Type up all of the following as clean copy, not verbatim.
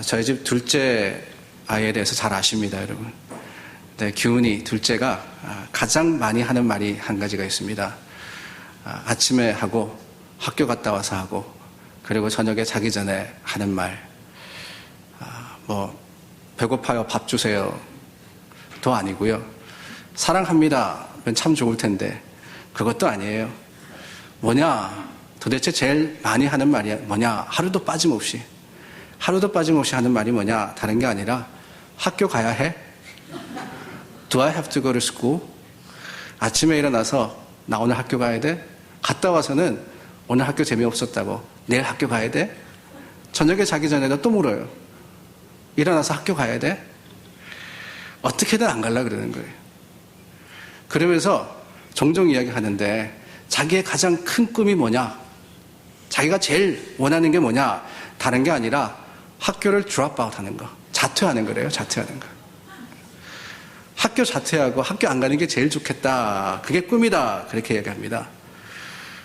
저희 집 둘째 아이에 대해서 잘 아십니다, 여러분. 네, 기훈이 둘째가 가장 많이 하는 말이 한 가지가 있습니다. 아침에 하고 학교 갔다 와서 하고 그리고 저녁에 자기 전에 하는 말. 배고파요, 밥 주세요 도 아니고요. 사랑합니다 면 참 좋을 텐데 그것도 아니에요. 뭐냐, 도대체 제일 많이 하는 말이 뭐냐, 하루도 빠짐없이 하는 말이 뭐냐, 다른 게 아니라 학교 가야 해? Do I have to go to school? 아침에 일어나서 나 오늘 학교 가야 돼? 갔다 와서는 오늘 학교 재미없었다고 내일 학교 가야 돼? 저녁에 자기 전에도 또 물어요. 일어나서 학교 가야 돼? 어떻게든 안 가려고 그러는 거예요. 그러면서 종종 이야기하는데 자기의 가장 큰 꿈이 뭐냐? 자기가 제일 원하는 게 뭐냐? 다른 게 아니라 학교를 드롭아웃 하는 거. 자퇴하는 거래요. 자퇴하는 거. 학교 자퇴하고 학교 안 가는 게 제일 좋겠다. 그게 꿈이다. 그렇게 얘기합니다.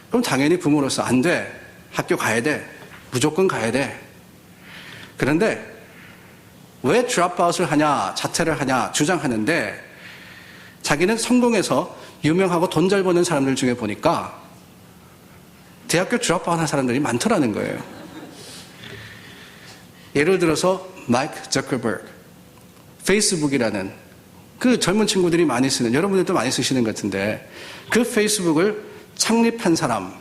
그럼 당연히 부모로서 안 돼. 학교 가야 돼. 무조건 가야 돼. 그런데 왜 드롭아웃을 하냐, 자퇴를 하냐 주장하는데 자기는 성공해서 유명하고 돈 잘 버는 사람들 중에 보니까 대학교 드롭아웃 한 사람들이 많더라는 거예요. 예를 들어서 마이크 저커버그, 페이스북이라는 그 젊은 친구들이 많이 쓰는, 여러분들도 많이 쓰시는 것 같은데 그 페이스북을 창립한 사람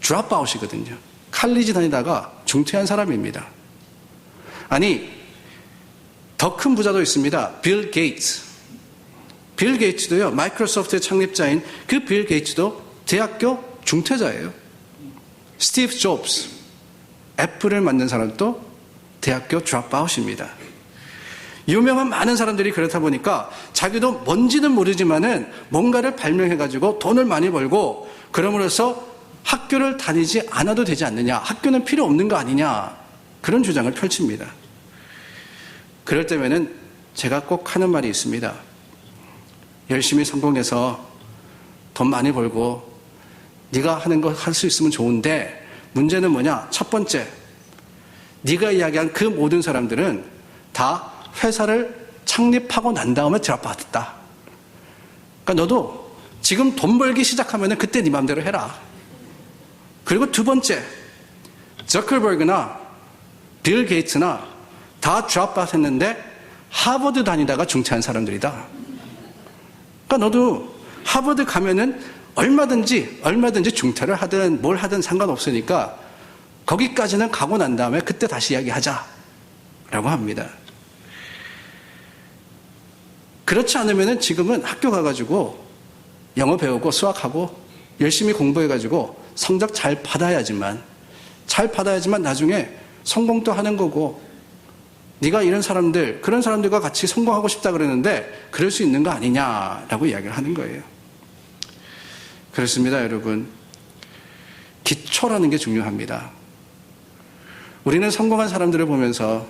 드롭아웃이거든요. 칼리지 다니다가 중퇴한 사람입니다. 아니, 더 큰 부자도 있습니다. 빌 게이츠. 빌 게이츠도요, 마이크로소프트의 창립자인 그 빌 게이츠도 대학교 중퇴자예요. 스티브 잡스, 애플을 만든 사람도 대학교 드롭아웃입니다. 유명한 많은 사람들이 그렇다 보니까 자기도 뭔지는 모르지만은 뭔가를 발명해가지고 돈을 많이 벌고 그럼으로써 학교를 다니지 않아도 되지 않느냐, 학교는 필요 없는 거 아니냐, 그런 주장을 펼칩니다. 그럴 때면은 제가 꼭 하는 말이 있습니다. 열심히 성공해서 돈 많이 벌고 네가 하는 거 할 수 있으면 좋은데 문제는 뭐냐? 첫 번째, 네가 이야기한 그 모든 사람들은 다 회사를 창립하고 난 다음에 드롭아웃했다. 그러니까 너도 지금 돈 벌기 시작하면 그때 네 마음대로 해라. 그리고 두 번째, 저커버그나 빌 게이츠나 다 드롭아웃 했는데 하버드 다니다가 중퇴한 사람들이다. 그러니까 너도 하버드 가면은 얼마든지 중퇴를 하든 뭘 하든 상관없으니까 거기까지는 가고 난 다음에 그때 다시 이야기하자 라고 합니다. 그렇지 않으면은 지금은 학교 가가지고 영어 배우고 수학하고 열심히 공부해가지고 성적 잘 받아야지만 나중에 성공도 하는 거고, 네가 이런 사람들, 그런 사람들과 같이 성공하고 싶다 그러는데 그럴 수 있는 거 아니냐라고 이야기를 하는 거예요. 그렇습니다, 여러분. 기초라는 게 중요합니다. 우리는 성공한 사람들을 보면서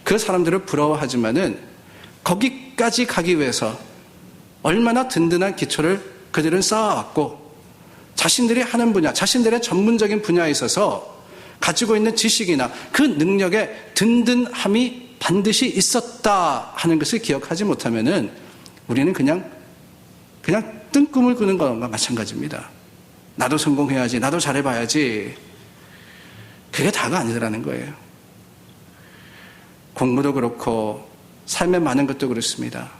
그 사람들을 부러워하지만은 거기까지 가기 위해서 얼마나 든든한 기초를 그들은 쌓아왔고 자신들이 하는 분야, 자신들의 전문적인 분야에 있어서 가지고 있는 지식이나 그 능력의 든든함이 반드시 있었다 하는 것을 기억하지 못하면은 우리는 그냥 뜬꿈을 꾸는 것과 마찬가지입니다. 나도 성공해야지, 나도 잘해봐야지. 그게 다가 아니더라는 거예요. 공부도 그렇고 삶의 많은 것도 그렇습니다.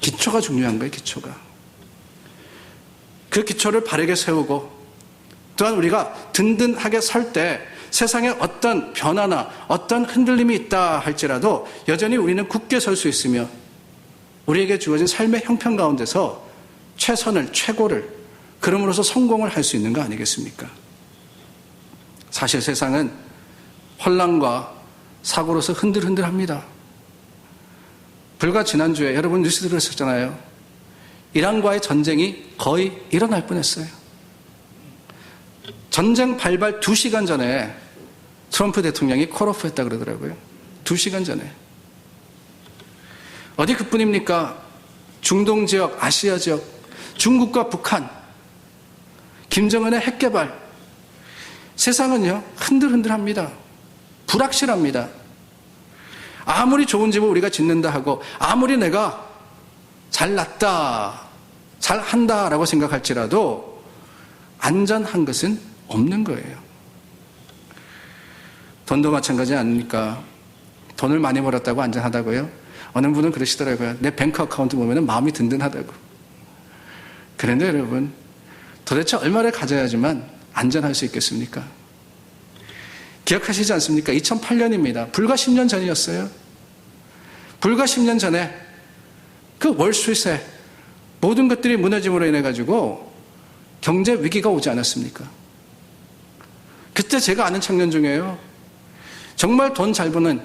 기초가 중요한 거예요, 기초가. 그 기초를 바르게 세우고 또한 우리가 든든하게 설 때 세상에 어떤 변화나 어떤 흔들림이 있다 할지라도 여전히 우리는 굳게 설 수 있으며 우리에게 주어진 삶의 형편 가운데서 최선을, 최고를, 그럼으로써 성공을 할 수 있는 거 아니겠습니까? 사실 세상은 혼란과 사고로서 흔들흔들합니다. 불과 지난주에 여러분 뉴스 들으셨잖아요. 이란과의 전쟁이 거의 일어날 뻔했어요. 전쟁 발발 2시간 전에 트럼프 대통령이 콜오프했다 그러더라고요. 2시간 전에. 어디 그뿐입니까? 중동 지역, 아시아 지역, 중국과 북한, 김정은의 핵개발. 세상은요 흔들흔들합니다. 불확실합니다. 아무리 좋은 집을 우리가 짓는다 하고 아무리 내가 잘났다, 잘한다라고 생각할지라도 안전한 것은 없는 거예요. 돈도 마찬가지 아닙니까? 돈을 많이 벌었다고 안전하다고요? 어느 분은 그러시더라고요. 내 뱅크 어카운트 보면 마음이 든든하다고. 그런데 여러분, 도대체 얼마를 가져야지만 안전할 수 있겠습니까? 기억하시지 않습니까? 2008년입니다. 불과 10년 전이었어요. 불과 10년 전에 그 월스트리트에 모든 것들이 무너짐으로 인해 가지고 경제 위기가 오지 않았습니까? 그때 제가 아는 청년 중에요. 정말 돈 잘 버는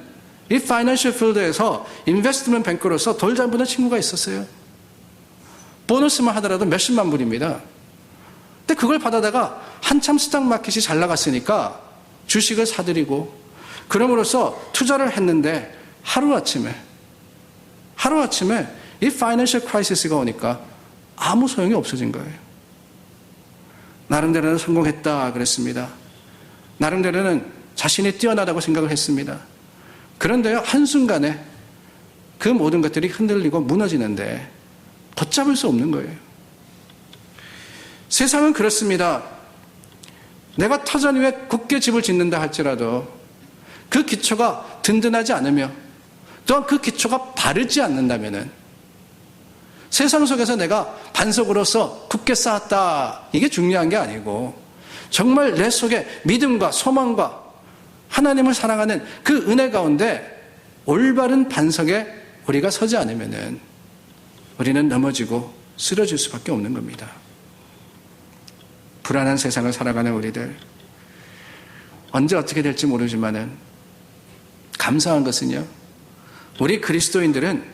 이 파이낸셜 필드에서 인베스트먼트 뱅커로서 돈 잘 버는 친구가 있었어요. 보너스만 하더라도 몇십만 불입니다. 근데 그걸 받아다가 한참 스탁 마켓이 잘 나갔으니까 주식을 사들이고 그럼으로써 투자를 했는데 하루아침에 이 파이낸셜 크라이시스가 오니까 아무 소용이 없어진 거예요. 나름대로는 성공했다 그랬습니다. 나름대로는 자신이 뛰어나다고 생각을 했습니다. 그런데요, 한순간에 그 모든 것들이 흔들리고 무너지는데 붙잡을 수 없는 거예요. 세상은 그렇습니다. 내가 터전 위에 굳게 집을 짓는다 할지라도 그 기초가 든든하지 않으며 또한 그 기초가 바르지 않는다면은 세상 속에서 내가 반석으로서 굳게 쌓았다, 이게 중요한 게 아니고 정말 내 속에 믿음과 소망과 하나님을 사랑하는 그 은혜 가운데 올바른 반석에 우리가 서지 않으면은 우리는 넘어지고 쓰러질 수밖에 없는 겁니다. 불안한 세상을 살아가는 우리들, 언제 어떻게 될지 모르지만은 감사한 것은요, 우리 그리스도인들은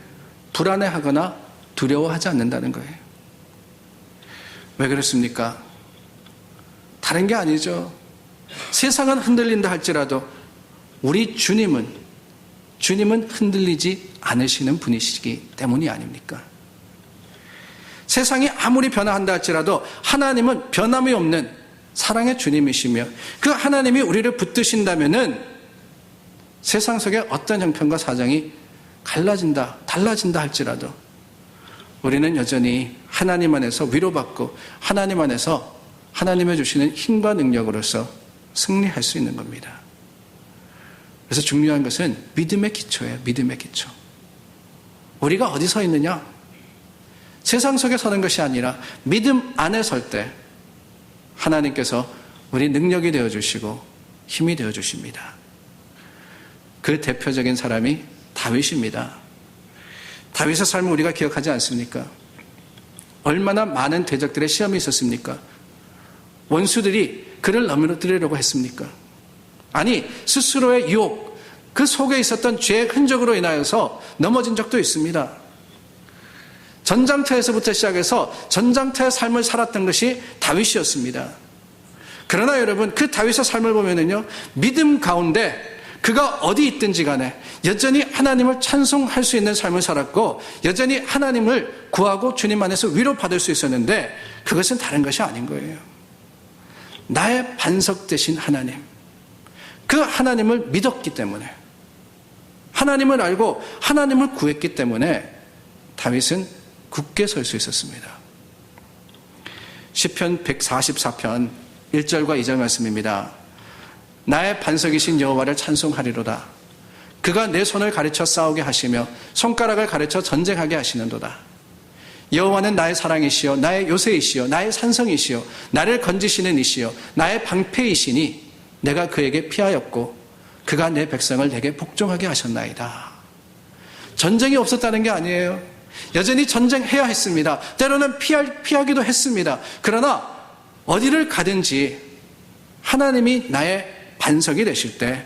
불안해하거나 두려워하지 않는다는 거예요. 왜 그렇습니까? 다른 게 아니죠. 세상은 흔들린다 할지라도 우리 주님은 흔들리지 않으시는 분이시기 때문이 아닙니까? 세상이 아무리 변화한다 할지라도 하나님은 변함이 없는 사랑의 주님이시며 그 하나님이 우리를 붙드신다면은 세상 속에 어떤 형편과 사정이 달라진다 할지라도 우리는 여전히 하나님 안에서 위로받고 하나님 안에서 하나님의 주시는 힘과 능력으로서 승리할 수 있는 겁니다. 그래서 중요한 것은 믿음의 기초예요. 믿음의 기초. 우리가 어디 서 있느냐? 세상 속에 서는 것이 아니라 믿음 안에 설 때 하나님께서 우리 능력이 되어주시고 힘이 되어주십니다. 그 대표적인 사람이 다윗입니다. 다윗의 삶을 우리가 기억하지 않습니까? 얼마나 많은 대적들의 시험이 있었습니까? 원수들이 그를 넘어뜨리려고 했습니까? 아니, 스스로의 유혹, 그 속에 있었던 죄의 흔적으로 인하여서 넘어진 적도 있습니다. 전장터에서부터 시작해서 전장터의 삶을 살았던 것이 다윗이었습니다. 그러나 여러분, 그 다윗의 삶을 보면은요, 믿음 가운데 그가 어디 있든지 간에 여전히 하나님을 찬송할 수 있는 삶을 살았고 여전히 하나님을 구하고 주님 안에서 위로받을 수 있었는데 그것은 다른 것이 아닌 거예요. 나의 반석 되신 하나님, 그 하나님을 믿었기 때문에, 하나님을 알고 하나님을 구했기 때문에 다윗은 굳게 설 수 있었습니다. 시편 144편 1절과 2절 말씀입니다. 나의 반석이신 여호와를 찬송하리로다. 그가 내 손을 가르쳐 싸우게 하시며 손가락을 가르쳐 전쟁하게 하시는도다. 여호와는 나의 사랑이시여 나의 요새이시여 나의 산성이시여 나를 건지시는 이시여 나의 방패이시니 내가 그에게 피하였고 그가 내 백성을 내게 복종하게 하셨나이다. 전쟁이 없었다는 게 아니에요. 여전히 전쟁해야 했습니다. 때로는 피하기도 했습니다. 그러나 어디를 가든지 하나님이 나의 반석이 되실 때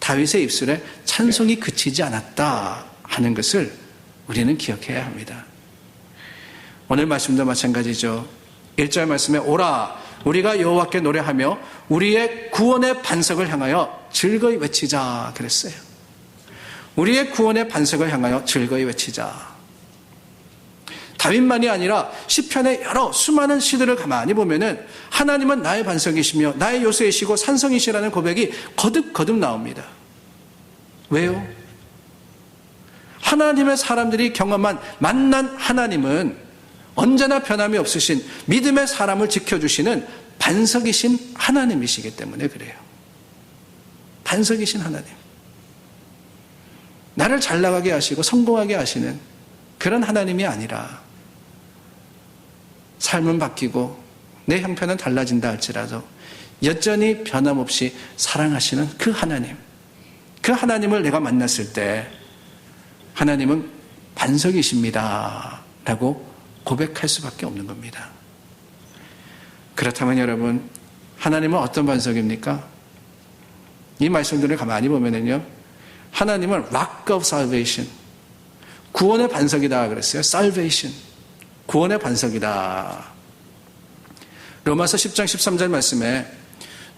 다윗의 입술에 찬송이 그치지 않았다 하는 것을 우리는 기억해야 합니다. 오늘 말씀도 마찬가지죠. 1절 말씀에 오라 우리가 여호와께 노래하며 우리의 구원의 반석을 향하여 즐거이 외치자 그랬어요. 우리의 구원의 반석을 향하여 즐거이 외치자. 다윗만이 아니라 시편의 여러 수많은 시들을 가만히 보면은 하나님은 나의 반석이시며 나의 요새이시고 산성이시라는 고백이 거듭거듭 나옵니다. 왜요? 하나님의 사람들이 경험한 만난 하나님은 언제나 변함이 없으신 믿음의 사람을 지켜주시는 반석이신 하나님이시기 때문에 그래요. 반석이신 하나님. 나를 잘 나가게 하시고 성공하게 하시는 그런 하나님이 아니라 삶은 바뀌고 내 형편은 달라진다 할지라도 여전히 변함없이 사랑하시는 그 하나님. 그 하나님을 내가 만났을 때 하나님은 반석이십니다 라고 고백할 수밖에 없는 겁니다. 그렇다면 여러분, 하나님은 어떤 반석입니까? 이 말씀들을 가만히 보면은요, 하나님은 Rock of Salvation, 구원의 반석이다 그랬어요. Salvation, 구원의 반석이다. 로마서 10장 13절 말씀에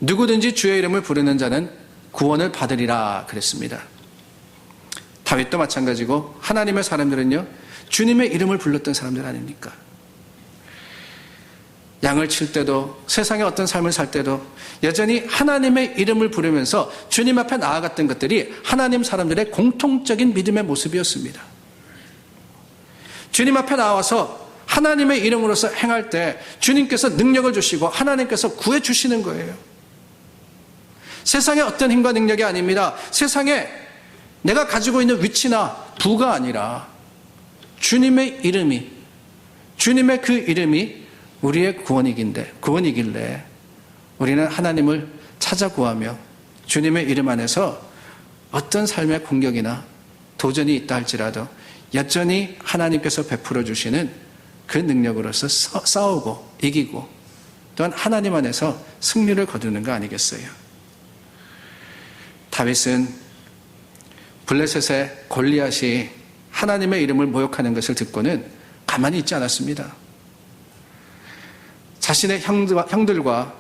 누구든지 주의 이름을 부르는 자는 구원을 받으리라 그랬습니다. 다윗도 마찬가지고 하나님의 사람들은요, 주님의 이름을 불렀던 사람들 아닙니까? 양을 칠 때도 세상의 어떤 삶을 살 때도 여전히 하나님의 이름을 부르면서 주님 앞에 나아갔던 것들이 하나님 사람들의 공통적인 믿음의 모습이었습니다. 주님 앞에 나와서 하나님의 이름으로서 행할 때 주님께서 능력을 주시고 하나님께서 구해 주시는 거예요. 세상의 어떤 힘과 능력이 아닙니다. 세상에 내가 가지고 있는 위치나 부가 아니라 주님의 이름이, 주님의 그 이름이 우리의 구원이길래 우리는 하나님을 찾아 구하며 주님의 이름 안에서 어떤 삶의 공격이나 도전이 있다 할지라도 여전히 하나님께서 베풀어 주시는 그 능력으로서 싸우고 이기고 또한 하나님 안에서 승리를 거두는 거 아니겠어요? 다윗은 블레셋의 골리앗이 하나님의 이름을 모욕하는 것을 듣고는 가만히 있지 않았습니다. 자신의 형들과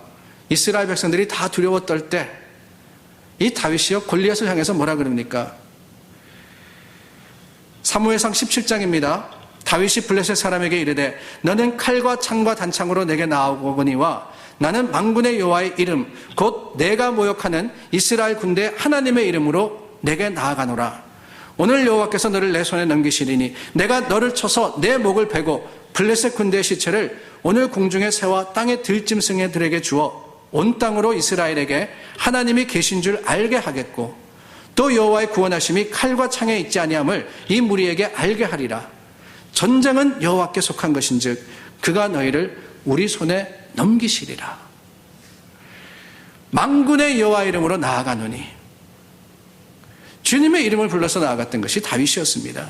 이스라엘 백성들이 다 두려워 떨 때 이 다윗이요 골리앗을 향해서 뭐라 그럽니까? 사무엘상 17장입니다. 다윗이 블레셋 사람에게 이르되 너는 칼과 창과 단창으로 내게 나아오거니와 나는 만군의 여호와의 이름 곧 내가 모욕하는 이스라엘 군대 하나님의 이름으로 내게 나아가노라. 오늘 여호와께서 너를 내 손에 넘기시리니 내가 너를 쳐서 내 목을 베고 블레셋 군대의 시체를 오늘 공중의 새와 땅의 들짐승들에게 주어 온 땅으로 이스라엘에게 하나님이 계신 줄 알게 하겠고 또 여호와의 구원하심이 칼과 창에 있지 아니함을 이 무리에게 알게 하리라. 전쟁은 여호와께 속한 것인즉 그가 너희를 우리 손에 넘기시리라. 만군의 여호와 이름으로 나아가노니 주님의 이름을 불러서 나아갔던 것이 다윗이었습니다.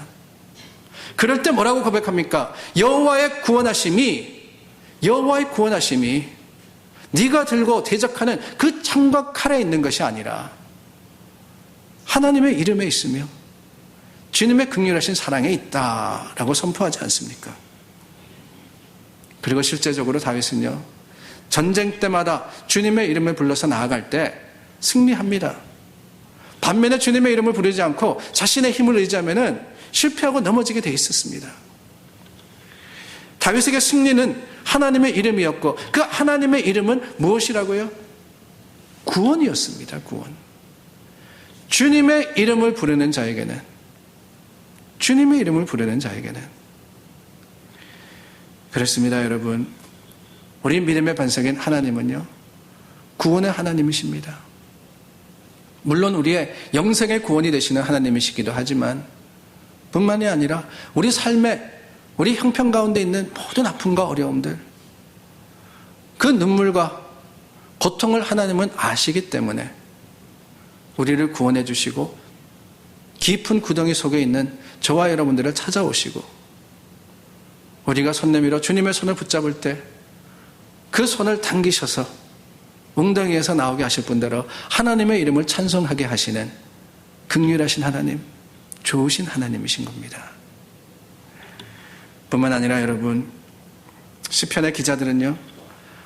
그럴 때 뭐라고 고백합니까? 여호와의 구원하심이 네가 들고 대적하는 그 창과 칼에 있는 것이 아니라 하나님의 이름에 있으며 주님의 긍휼하신 사랑에 있다라고 선포하지 않습니까? 그리고 실제적으로 다윗은요, 전쟁 때마다 주님의 이름을 불러서 나아갈 때 승리합니다. 반면에 주님의 이름을 부르지 않고 자신의 힘을 의지하면은 실패하고 넘어지게 돼 있었습니다. 다윗에게 승리는 하나님의 이름이었고 그 하나님의 이름은 무엇이라고요? 구원이었습니다. 구원. 주님의 이름을 부르는 자에게는 그렇습니다. 여러분, 우리 믿음의 반석인 하나님은요 구원의 하나님이십니다. 물론 우리의 영생의 구원이 되시는 하나님이시기도 하지만 뿐만이 아니라 우리 삶의 우리 형편 가운데 있는 모든 아픔과 어려움들, 그 눈물과 고통을 하나님은 아시기 때문에 우리를 구원해 주시고 깊은 구덩이 속에 있는 저와 여러분들을 찾아오시고 우리가 손 내밀어 주님의 손을 붙잡을 때 그 손을 당기셔서 웅덩이에서 나오게 하실 분대로 하나님의 이름을 찬송하게 하시는 긍휼하신 하나님, 좋으신 하나님이신 겁니다. 뿐만 아니라 여러분, 시편의 기자들은요,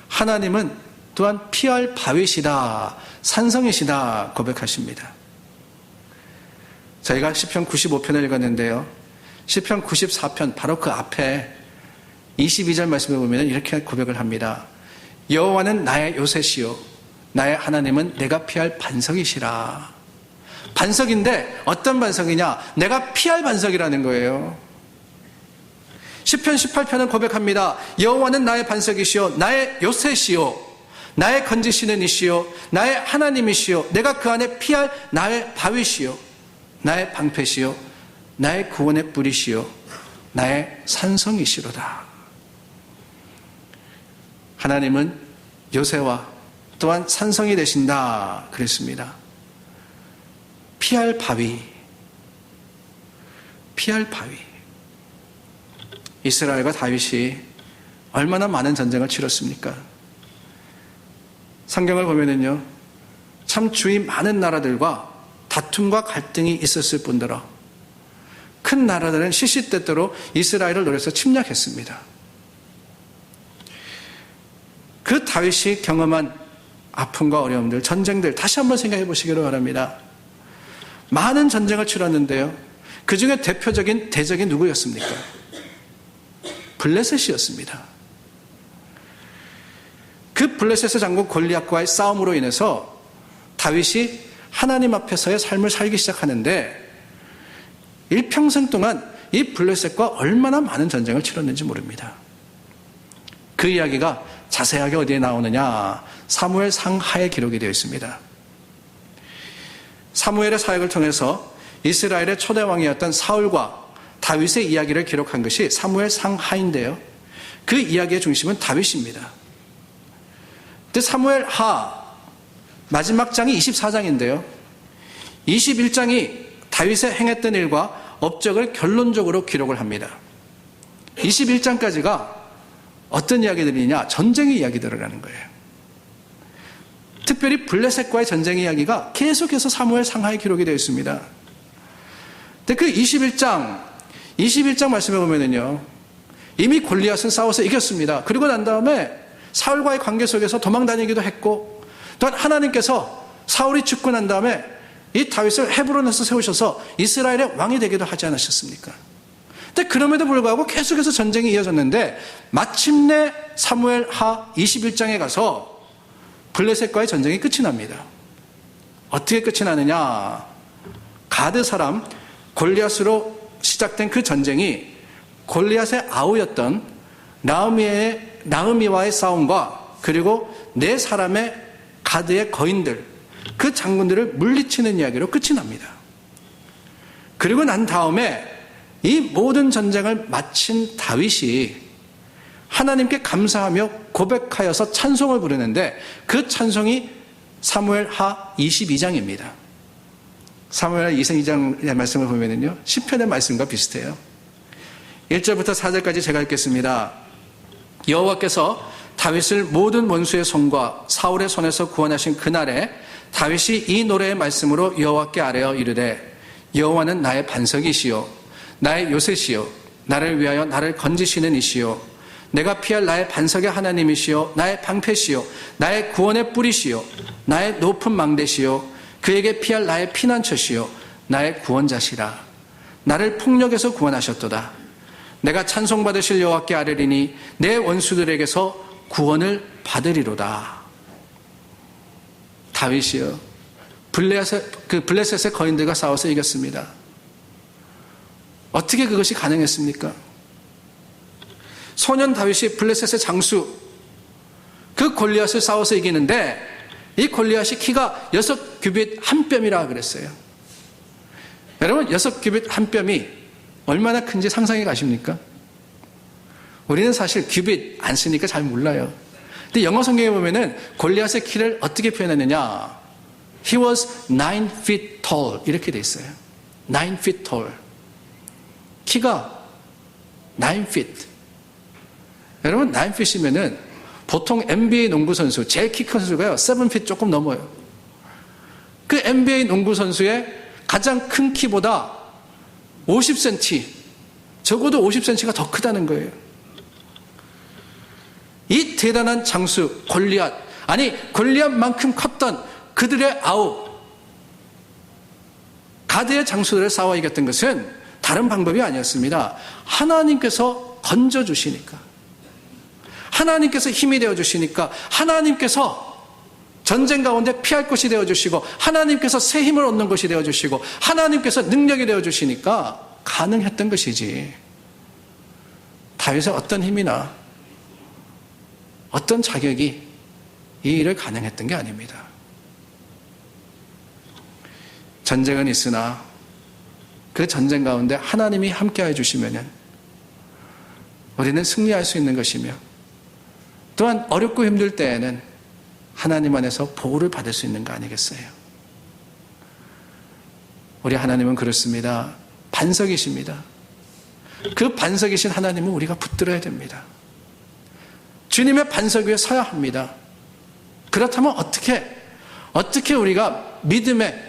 하나님은 또한 피할 바위시다, 산성이시다 고백하십니다. 저희가 시편 95편을 읽었는데요, 시편 94편 바로 그 앞에 22절 말씀에 보면 이렇게 고백을 합니다. 여호와는 나의 요새시요 나의 하나님은 내가 피할 반석이시라. 반석인데 어떤 반석이냐? 내가 피할 반석이라는 거예요. 시편 18편은 고백합니다. 여호와는 나의 반석이시요 나의 요새시요 나의 건지시는 이시요 나의 하나님이시요 내가 그 안에 피할 나의 바위시요 나의 방패시요 나의 구원의 뿌리시요 나의 산성이시로다. 하나님은 요새와 또한 산성이 되신다 그랬습니다. 피할 바위. 이스라엘과 다윗이 얼마나 많은 전쟁을 치렀습니까? 성경을 보면은요, 참 주위 많은 나라들과 다툼과 갈등이 있었을 뿐더러 큰 나라들은 시시때때로 이스라엘을 노려서 침략했습니다. 그 다윗이 경험한 아픔과 어려움들, 전쟁들 다시 한번 생각해 보시기를 바랍니다. 많은 전쟁을 치렀는데요. 그 중에 대표적인 대적이 누구였습니까? 블레셋이었습니다. 그 블레셋의 장군 골리앗과의 싸움으로 인해서 다윗이 하나님 앞에서의 삶을 살기 시작하는데 일평생 동안 이 블레셋과 얼마나 많은 전쟁을 치렀는지 모릅니다. 그 이야기가 자세하게 어디에 나오느냐? 사무엘 상하에 기록이 되어 있습니다. 사무엘의 사역을 통해서 이스라엘의 초대 왕이었던 사울과 다윗의 이야기를 기록한 것이 사무엘 상하인데요. 그 이야기의 중심은 다윗입니다. 근데 사무엘 하 마지막 장이 24장인데요. 21장이 다윗의 행했던 일과 업적을 결론적으로 기록을 합니다. 21장까지가 어떤 이야기들이냐? 전쟁의 이야기들이라는 거예요. 특별히 블레셋과의 전쟁 이야기가 계속해서 사무엘 상하에 기록이 되어 있습니다. 근데 그 21장 말씀에 보면은요, 이미 골리앗은 싸워서 이겼습니다. 그리고 난 다음에 사울과의 관계 속에서 도망 다니기도 했고, 또한 하나님께서 사울이 죽고 난 다음에 이 다윗을 헤브론에서 세우셔서 이스라엘의 왕이 되기도 하지 않으셨습니까? 근데 그럼에도 불구하고 계속해서 전쟁이 이어졌는데 마침내 사무엘 하 21장에 가서 블레셋과의 전쟁이 끝이 납니다. 어떻게 끝이 나느냐? 가드 사람 골리앗으로 시작된 그 전쟁이 골리앗의 아우였던 나흐미와의 싸움과 그리고 네 사람의 가드의 거인들, 그 장군들을 물리치는 이야기로 끝이 납니다. 그리고 난 다음에 이 모든 전쟁을 마친 다윗이 하나님께 감사하며 고백하여서 찬송을 부르는데 그 찬송이 사무엘 하 22장입니다. 사무엘 하 22장의 말씀을 보면은요, 시편의 말씀과 비슷해요. 1절부터 4절까지 제가 읽겠습니다. 여호와께서 다윗을 모든 원수의 손과 사울의 손에서 구원하신 그날에 다윗이 이 노래의 말씀으로 여호와께 아뢰어 이르되 여호와는 나의 반석이시요 나의 요새시요 나를 위하여 나를 건지시는 이시요 내가 피할 나의 반석의 하나님이시요 나의 방패시요 나의 구원의 뿌리시요 나의 높은 망대시요 그에게 피할 나의 피난처시요 나의 구원자시라. 나를 폭력에서 구원하셨도다. 내가 찬송받으실 여호와께 아뢰리니 내 원수들에게서 구원을 받으리로다. 다윗이요, 블레셋의 거인들과 싸워서 이겼습니다. 어떻게 그것이 가능했습니까? 소년 다윗이 블레셋의 장수, 그 골리앗을 싸워서 이기는데 이 골리앗이 키가 6규빗 한 뼘이라 그랬어요. 여러분, 6규빗 한 뼘이 얼마나 큰지 상상해 가십니까? 우리는 사실 규빗 안 쓰니까 잘 몰라요. 근데 영어 성경에 보면은 골리앗의 키를 어떻게 표현했느냐? He was 9 feet tall 이렇게 돼 있어요. 9 feet tall. 키가 9 feet. 여러분, 9 feet이면은 보통 NBA 농구 선수 제일 키 큰 선수가요 7 feet 조금 넘어요. 그 NBA 농구 선수의 가장 큰 키보다 50cm, 적어도 50cm가 더 크다는 거예요. 이 대단한 장수 골리앗, 아니 골리앗만큼 컸던 그들의 아우 가드의 장수들을 싸워 이겼던 것은 다른 방법이 아니었습니다. 하나님께서 건져주시니까, 하나님께서 힘이 되어주시니까 하나님께서 전쟁 가운데 피할 것이 되어주시고 하나님께서 새 힘을 얻는 것이 되어주시고 하나님께서 능력이 되어주시니까 가능했던 것이지, 다윗의 어떤 힘이나 어떤 자격이 이 일을 가능했던 게 아닙니다. 전쟁은 있으나 그 전쟁 가운데 하나님이 함께해 주시면 우리는 승리할 수 있는 것이며, 또한 어렵고 힘들 때에는 하나님 안에서 보호를 받을 수 있는 거 아니겠어요? 우리 하나님은 그렇습니다. 반석이십니다. 그 반석이신 하나님은 우리가 붙들어야 됩니다. 주님의 반석 위에 서야 합니다. 그렇다면 어떻게 우리가 믿음의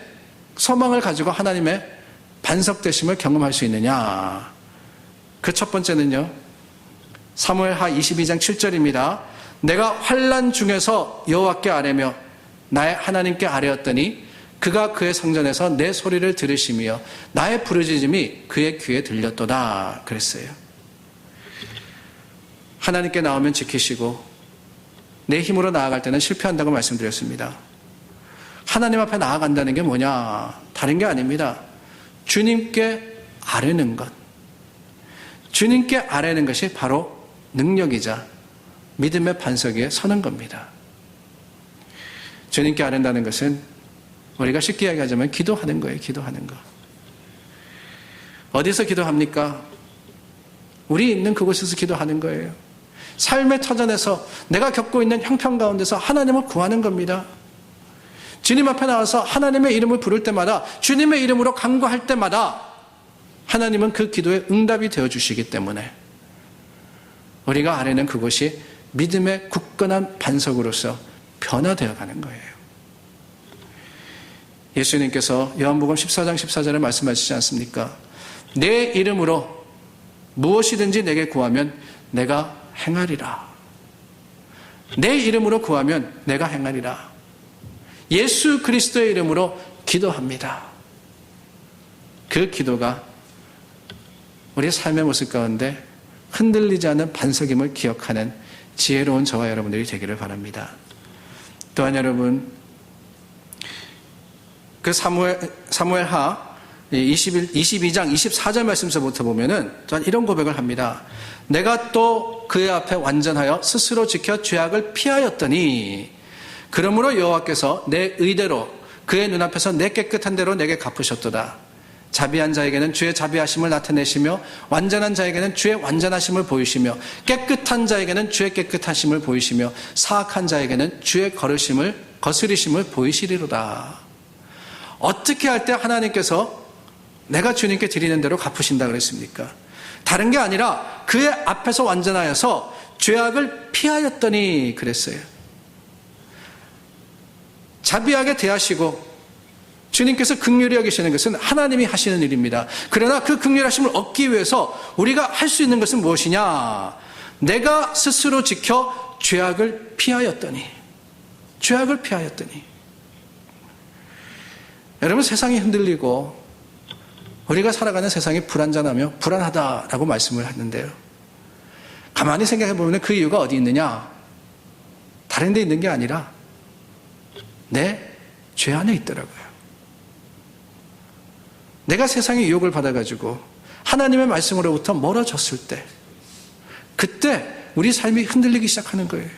소망을 가지고 하나님의 반석 되심을 경험할 수 있느냐? 그 첫 번째는요, 사무엘하 22장 7절입니다. 내가 환난 중에서 여호와께 아뢰며 나의 하나님께 아뢰었더니 그가 그의 성전에서 내 소리를 들으시며 나의 부르짖음이 그의 귀에 들렸도다 그랬어요. 하나님께 나오면 지키시고 내 힘으로 나아갈 때는 실패한다고 말씀드렸습니다. 하나님 앞에 나아간다는 게 뭐냐? 다른 게 아닙니다. 주님께 아뢰는 것, 주님께 아뢰는 것이 바로 능력이자 믿음의 반석 위에 서는 겁니다. 주님께 아뢰는다는 것은 우리가 쉽게 이야기하자면 기도하는 거예요. 기도하는 거. 어디서 기도합니까? 우리 있는 그곳에서 기도하는 거예요. 삶의 터전에서 내가 겪고 있는 형편 가운데서 하나님을 구하는 겁니다. 주님 앞에 나와서 하나님의 이름을 부를 때마다, 주님의 이름으로 간구할 때마다 하나님은 그 기도에 응답이 되어주시기 때문에 우리가 아뢰는 그것이 믿음의 굳건한 반석으로서 변화되어 가는 거예요. 예수님께서 요한복음 14장 14절에 말씀하시지 않습니까? 내 이름으로 무엇이든지 내게 구하면 내가 행하리라. 내 이름으로 구하면 내가 행하리라. 예수 그리스도의 이름으로 기도합니다. 그 기도가 우리의 삶의 모습 가운데 흔들리지 않는 반석임을 기억하는 지혜로운 저와 여러분들이 되기를 바랍니다. 또한 여러분, 그 사무엘하 22장 24절 말씀서부터 보면은 또한 이런 고백을 합니다. 내가 또 그의 앞에 완전하여 스스로 지켜 죄악을 피하였더니 그러므로 여호와께서 내 의대로 그의 눈앞에서 내 깨끗한 대로 내게 갚으셨도다. 자비한 자에게는 주의 자비하심을 나타내시며 완전한 자에게는 주의 완전하심을 보이시며 깨끗한 자에게는 주의 깨끗하심을 보이시며 사악한 자에게는 주의 거스리심을 보이시리로다. 어떻게 할 때 하나님께서 내가 주님께 드리는 대로 갚으신다 그랬습니까? 다른 게 아니라 그의 앞에서 완전하여서 죄악을 피하였더니 그랬어요. 자비하게 대하시고 주님께서 긍휼히 여기시는 것은 하나님이 하시는 일입니다. 그러나 그 긍휼하심을 얻기 위해서 우리가 할 수 있는 것은 무엇이냐? 내가 스스로 지켜 죄악을 피하였더니. 여러분, 세상이 흔들리고 우리가 살아가는 세상이 불안전하며 불안하다라고 말씀을 했는데요. 가만히 생각해 보면 그 이유가 어디 있느냐? 다른 데 있는 게 아니라 내 죄 안에 있더라고요. 내가 세상의 유혹을 받아가지고 하나님의 말씀으로부터 멀어졌을 때, 그때 우리 삶이 흔들리기 시작하는 거예요.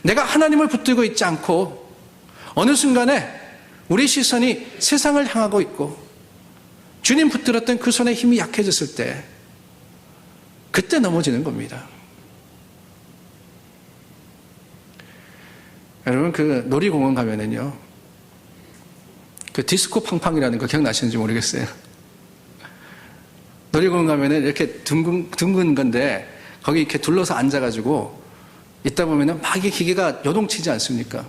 내가 하나님을 붙들고 있지 않고 어느 순간에 우리 시선이 세상을 향하고 있고 주님 붙들었던 그 손의 힘이 약해졌을 때, 그때 넘어지는 겁니다. 여러분, 그 놀이공원 가면은요, 그 디스코 팡팡이라는 거 기억나시는지 모르겠어요. 놀이공원 가면은 이렇게 둥근 건데 거기 이렇게 둘러서 앉아가지고 있다 보면은 막 이게 기계가 요동치지 않습니까?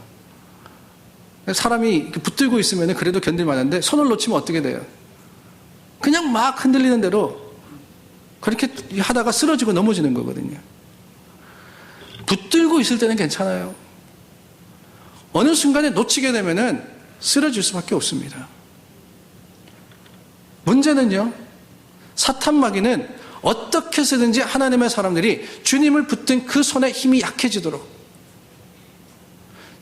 사람이 이렇게 붙들고 있으면은 그래도 견딜만한데 손을 놓치면 어떻게 돼요? 그냥 막 흔들리는 대로 그렇게 하다가 쓰러지고 넘어지는 거거든요. 붙들고 있을 때는 괜찮아요. 어느 순간에 놓치게 되면은 쓰러질 수밖에 없습니다. 문제는요, 사탄 마귀는 어떻게 해서든지 하나님의 사람들이 주님을 붙든 그 손에 힘이 약해지도록,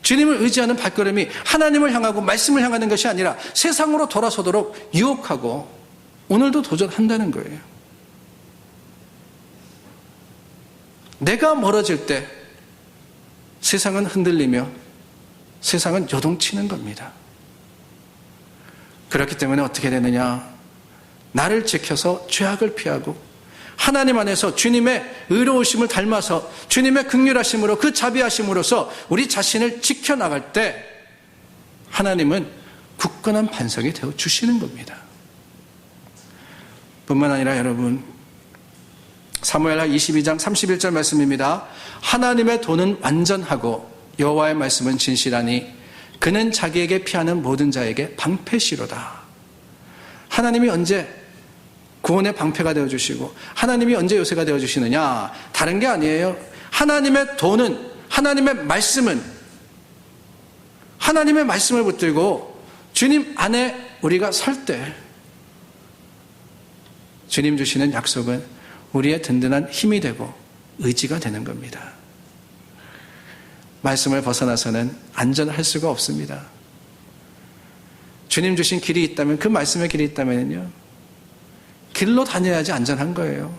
주님을 의지하는 발걸음이 하나님을 향하고 말씀을 향하는 것이 아니라 세상으로 돌아서도록 유혹하고 오늘도 도전한다는 거예요. 내가 멀어질 때 세상은 흔들리며 세상은 요동치는 겁니다. 그렇기 때문에 어떻게 되느냐? 나를 지켜서 죄악을 피하고 하나님 안에서 주님의 의로우심을 닮아서 주님의 긍휼하심으로 그 자비하심으로써 우리 자신을 지켜나갈 때 하나님은 굳건한 반석이 되어 주시는 겁니다. 뿐만 아니라 여러분, 사무엘하 22장 31절 말씀입니다. 하나님의 도는 완전하고 여호와의 말씀은 진실하니 그는 자기에게 피하는 모든 자에게 방패시로다. 하나님이 언제 구원의 방패가 되어주시고 하나님이 언제 요새가 되어주시느냐? 다른 게 아니에요. 하나님의 도는, 하나님의 말씀은, 하나님의 말씀을 붙들고 주님 안에 우리가 설 때 주님 주시는 약속은 우리의 든든한 힘이 되고 의지가 되는 겁니다. 말씀을 벗어나서는 안전할 수가 없습니다. 주님 주신 길이 있다면, 그 말씀의 길이 있다면요, 길로 다녀야지 안전한 거예요.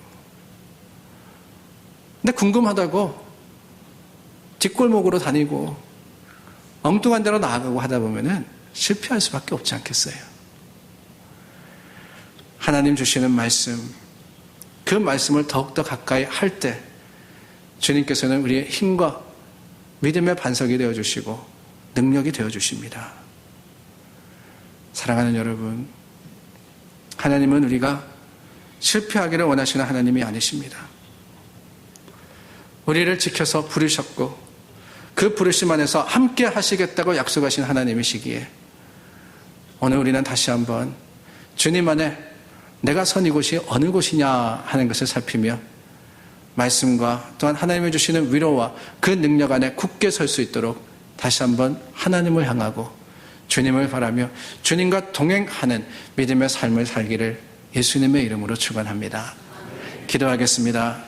근데 궁금하다고 뒷골목으로 다니고 엉뚱한 데로 나아가고 하다 보면은 실패할 수밖에 없지 않겠어요. 하나님 주시는 말씀, 그 말씀을 더욱더 가까이 할 때 주님께서는 우리의 힘과 믿음의 반석이 되어주시고 능력이 되어주십니다. 사랑하는 여러분, 하나님은 우리가 실패하기를 원하시는 하나님이 아니십니다. 우리를 지켜서 부르셨고 그 부르심 안에서 함께 하시겠다고 약속하신 하나님이시기에 오늘 우리는 다시 한번 주님 안에 내가 선 이곳이 어느 곳이냐 하는 것을 살피며 말씀과 또한 하나님이 주시는 위로와 그 능력 안에 굳게 설 수 있도록 다시 한번 하나님을 향하고 주님을 바라며 주님과 동행하는 믿음의 삶을 살기를 예수님의 이름으로 축원합니다. 기도하겠습니다.